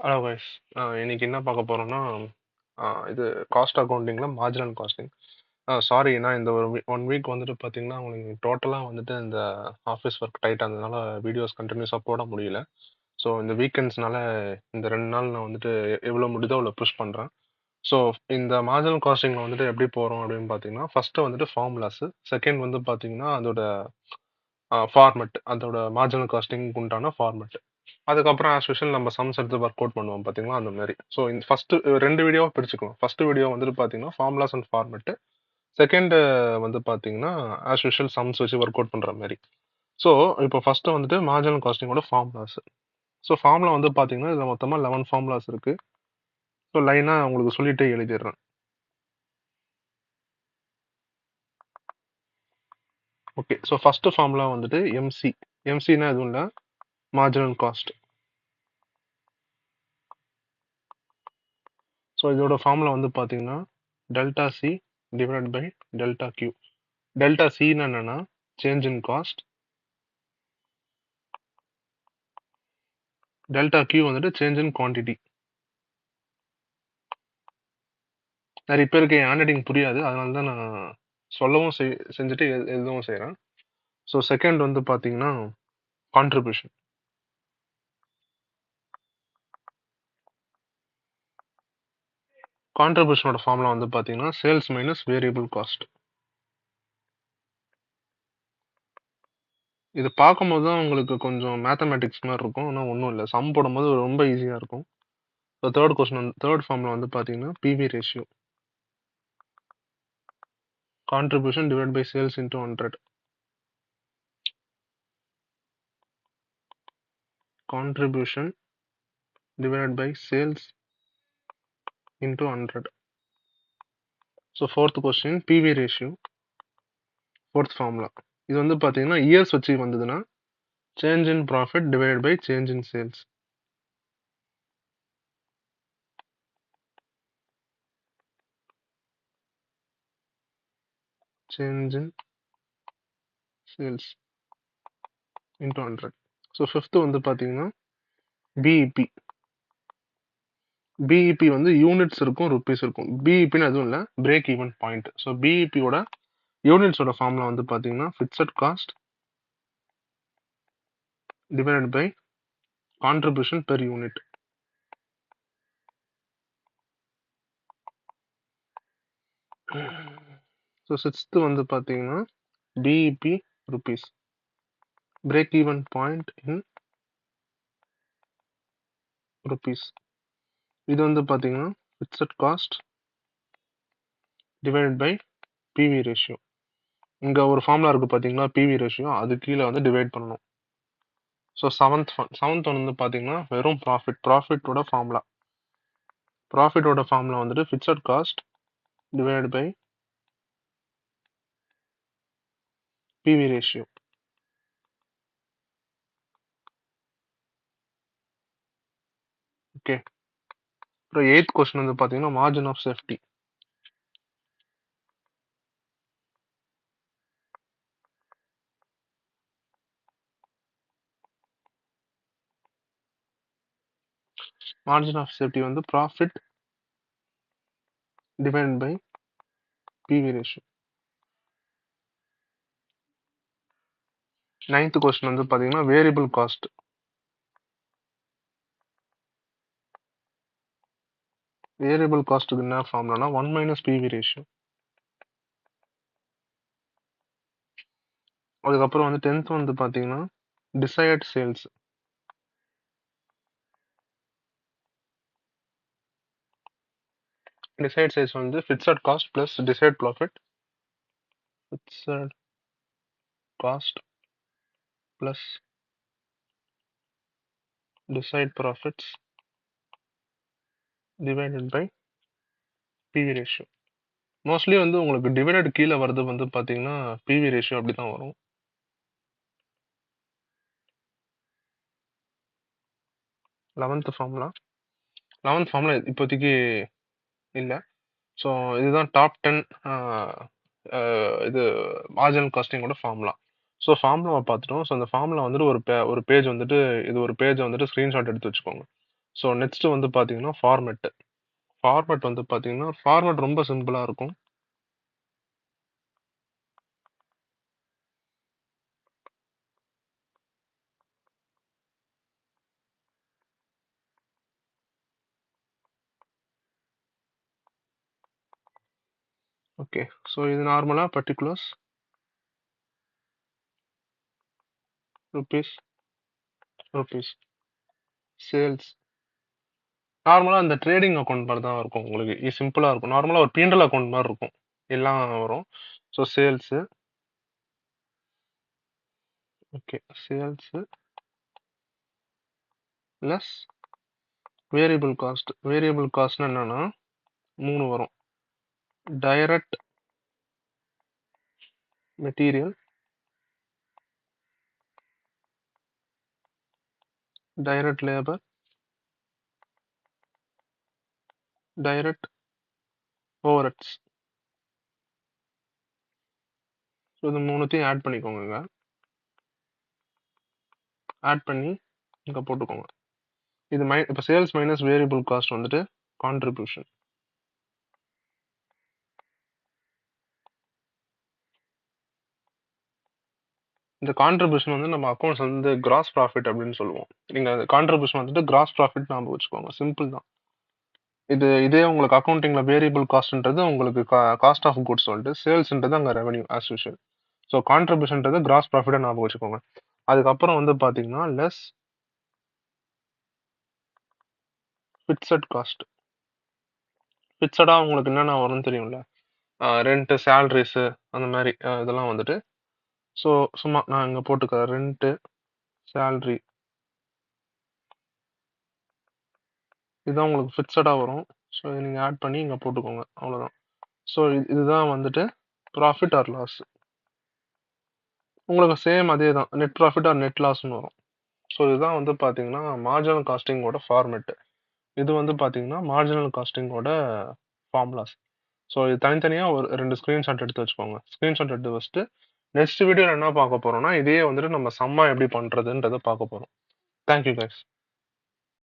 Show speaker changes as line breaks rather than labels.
Hello guys. இன்னைக்கு என்ன பார்க்க போறோம்னா, இது காஸ்ட் அக்கவுண்டிங்ல மார்ஜினல் காஸ்டிங். சாரி, நான் இந்த ஒரு ஒன் வீக் வந்துட்டு பார்த்தீங்கன்னா, உங்களுக்கு டோட்டலாக வந்துட்டு இந்த ஆஃபீஸ் ஒர்க் டைட்டாக இருந்ததுனால வீடியோஸ் கண்டினியூஸாக போட முடியல. ஸோ இந்த வீக்கெண்ட்ஸ்னால இந்த 2 நாள் நான் வந்துட்டு எவ்வளோ முடியுதோ அவ்வளோ புஷ் பண்ணுறேன். ஸோ இந்த மார்ஜினல் காஸ்டிங்கில் வந்துட்டு எப்படி போகிறோம் அப்படின்னு பார்த்தீங்கன்னா, ஃபர்ஸ்ட்டு வந்துட்டு ஃபார்முலாஸு, செகண்ட் வந்து பார்த்தீங்கன்னா அதோட ஃபார்மெட், அதோட மார்ஜினல் காஸ்டிங் உண்டான ஃபார்மெட். அதுக்கப்புறம் ஆஸ் யூஷுவல் நம்ம சம்ஸ் எடுத்து ஒர்க் அவுட் பண்ணுவோம் பார்த்தீங்களா, அந்த மாதிரி. ஸோ இந்த ஃபர்ஸ்ட் 2 வீடியோவாக பிரிச்சுக்கலாம். ஃபர்ஸ்ட் வீடியோ வந்துட்டு பார்த்தீங்கன்னா ஃபார்முலாஸ் அண்ட் ஃபார்மெட், செகண்ட் வந்து பார்த்தீங்கன்னா ஆஸ் யூஷுவல் சம்ஸ் வச்சு ஒர்க் அவுட் பண்ணுற மாதிரி. ஸோ இப்போ ஃபர்ஸ்ட் வந்துட்டு மார்ஜினல் காஸ்டிங்கோட ஃபார்முலாஸ். ஸோ ஃபார்முலா வந்து பார்த்தீங்கன்னா இதில் மொத்தமாக 11 ஃபார்முலாஸ் இருக்கு. ஸோ லைனாக உங்களுக்கு சொல்லிட்டு எழுதிடுறேன். ஓகே, ஸோ ஃபர்ஸ்ட் ஃபார்முலா வந்துட்டு எம்சி. எம்சினா எதுவும் இல்லை, மார்ஜினல் காஸ்ட். ஸோ இதோட ஃபார்முலா வந்து பார்த்தீங்கன்னா delta C divide by delta Q. Delta சின்னு என்னன்னா change in cost, delta Q வந்துட்டு சேஞ்ச் இன் குவான்டிட்டி. நிறைய பேருக்கு என் ஹேண்ட் புரியாது, அதனால தான் நான் சொல்லவும் செஞ்சுட்டு எழுதவும் செய்கிறேன். ஸோ செகண்ட் வந்து பார்த்தீங்கன்னா கான்ட்ரிபியூஷன். கான்ட்ரிபியூஷனோட ஃபார்முலா வந்து பார்த்தீங்கன்னா சேல்ஸ் மைனஸ் வேரியபிள் காஸ்ட். இது பார்க்கும்போது தான் உங்களுக்கு கொஞ்சம் மேத்தமேட்டிக்ஸ் மாதிரி இருக்கும், ஆனால் ஒன்றும் இல்லை. சம் போடும்போது ரொம்ப ஈஸியாக இருக்கும். ஸோ தேர்ட் ஃபார்முலா வந்து பார்த்தீங்கன்னா PV ratio. Contribution divide by sales into 100. Contribution divided by sales into 100. So fourth question, PV ratio, fourth formula. இது வந்து பார்த்தீங்கன்னா இயர்ஸ் வச்சு வந்ததுன்னா change in profit divide by change in sales. Change in sales into 100. So fifth வந்து பார்த்தீங்கன்னா BEP. BEP வந்து units இருக்கும், rupees இருக்கும். பிஇபின்னு எதுவும் இல்லை, பிரேக் ஈவன் பாயிண்ட். ஸோ பிஇபியோட யூனிட்ஸோட ஃபார்முலா வந்து பார்த்தீங்கன்னா fixed cost divide by contribution per unit. So sixth வந்து பார்த்தீங்கன்னா BEP rupees, break even point in rupees. இது வந்து பார்த்தீங்கன்னா fixed cost divide by PV ratio. இங்கே ஒரு ஃபார்முலா இருக்குது பார்த்தீங்களா, பிவி ரேஷியோ, அது கீழே வந்து டிவைட் பண்ணணும். ஸோ செவன்த் ஒன் வந்து பார்த்தீங்கன்னா வெறும் ப்ராஃபிட்டோட ஃபார்முலா வந்துட்டு fixed cost divide by PV ratio. Okay, அப்புறம் 8th கொஸ்டின் வந்து பார்த்தீங்கன்னா margin of safety. Margin of safety வந்து profit divide by PV ratio. 9th question வந்து பார்த்தீங்கன்னா வேரியபிள் காஸ்ட். வேரியபிள் காஸ்ட்டுக்கு என்ன ஃபார்முலானா 1 மைனஸ் பிவி ரேஷியோ. அதுக்கப்புறம் வந்து 10th வந்து பார்த்தீங்கன்னா டிசையர்ட் சேல்ஸ். டிசையர்ட் சேல்ஸ் வந்து fixed cost plus desired profit, fixed cost plus desired profits divided by PV ratio. Mostly வந்து உங்களுக்கு டிவைடட் கீழே வரது வந்து பார்த்தீங்கன்னா பிவி ரேஷியோ அப்படி தான் வரும். 11th ஃபார்முலா இப்போதைக்கு இல்லை. ஸோ இதுதான் டாப் 10 இது மார்ஜினல் காஸ்டிங்கோட ஃபார்முலா. ஸோ ஃபார்முலாவை பார்த்துட்டோம். ஸோ அந்த ஃபார்முலா வந்துட்டு ஒரு பேஜ் வந்துட்டு இது ஒரு பேஜை வந்துட்டு ஸ்க்ரீன்ஷாட் எடுத்து வச்சுக்கோங்க. ஸோ நெக்ஸ்ட் வந்து பார்த்தீங்கன்னா ஃபார்மேட். ஃபார்மேட் வந்து பார்த்தீங்கன்னா ஃபார்மேட் ரொம்ப சிம்பிளா இருக்கும். ஓகே. ஸோ இது நார்மலா பர்ட்டிகுலர்ஸ் ருபீஸ் ருபீஸ் சேல்ஸ். நார்மலா அந்த ட்ரேடிங் அக்கவுண்ட் மாரி தான் இருக்கும் உங்களுக்கு. இது சிம்பிளா இருக்கும். நார்மலா ஒரு P&L அக்கவுண்ட் மாரி இருக்கும். எல்லாம் வரும். So sales. Okay. Sales less variable cost. Variable காஸ்ட்னா என்னன்னா 3 வரும். Direct material, direct labour, direct overheads. So இது 3த்தையும் ஆட் பண்ணிக்கோங்கங்க. ஆட் பண்ணி இங்க போட்டுக்கோங்க. இது இப்போ சேல்ஸ் மைனஸ் வேரியபிள் காஸ்ட் வந்துட்டு கான்ட்ரிபியூஷன். இந்த கான்ட்ரிபியூஷன் வந்து நம்ம அக்கௌண்ட்ஸ் வந்து கிராஸ் ப்ராஃபிட் அப்படின்னு சொல்லுவோம். நீங்க கான்ட்ரிபியூஷன் வந்துட்டு கிராஸ் ப்ராஃபிட் ஞாபகம் வச்சுக்கோங்க. சிம்பிள் தான். இதே உங்களுக்கு அக்கவுண்டிங்ல வேரியபிள் காஸ்ட்ன்றது உங்களுக்கு காஸ்ட் ஆஃப் குட்ஸ் வந்துட்டு, சேல்ஸ்ன்றது அங்க ரெவன்யூ ஆஸ் யூஷுவல். ஸோ கான்ட்ரிபியூஷன்ன்றது கிராஸ் ப்ராஃபிட்டா ஞாபகம் வச்சுக்கோங்க. அதுக்கப்புறம் வந்து பாத்தீங்கன்னா லெஸ் ஃபிக்ஸட் காஸ்ட். ஃபிக்ஸடா உங்களுக்கு என்னென்ன வரும்னு தெரியும்ல. ரெண்ட், சேலரிஸ் அந்த மாதிரி இதெல்லாம் வந்துட்டு. ஸோ சும்மா நான் இங்க போட்டுக்கிறேன். ரெண்ட், சேலரி இதுதான் உங்களுக்கு ஃபிக்ஸடா வரும். ஸோ இதை நீங்க ஆட் பண்ணி இங்க போட்டுக்கோங்க. அவ்வளவுதான். ஸோ இதுதான் வந்துட்டு ப்ராஃபிட் ஆர் லாஸ். உங்களுக்கு சேம் அதே தான். நெட் ப்ராஃபிட் ஆர் நெட் லாஸ்ன்னு வரும். ஸோ இதுதான் வந்து பார்த்தீங்கன்னா மார்ஜினல் காஸ்டிங்கோட ஃபார்மெட். இது வந்து பார்த்தீங்கன்னா மார்ஜினல் காஸ்டிங்கோட ஃபார்முலாஸ். ஸோ இது தனித்தனியாக ஒரு 2 ஸ்க்ரீன்ஷாட் எடுத்து வச்சுக்கோங்க. ஸ்க்ரீன்ஷாட் எடுத்து வச்சுட்டு நெக்ஸ்ட் வீடியோவில் என்ன பார்க்க போறோம்னா இதையே வந்துட்டு நம்ம சம்மா எப்படி பண்ணுறதுன்றதை பார்க்க போகிறோம். Thank you guys.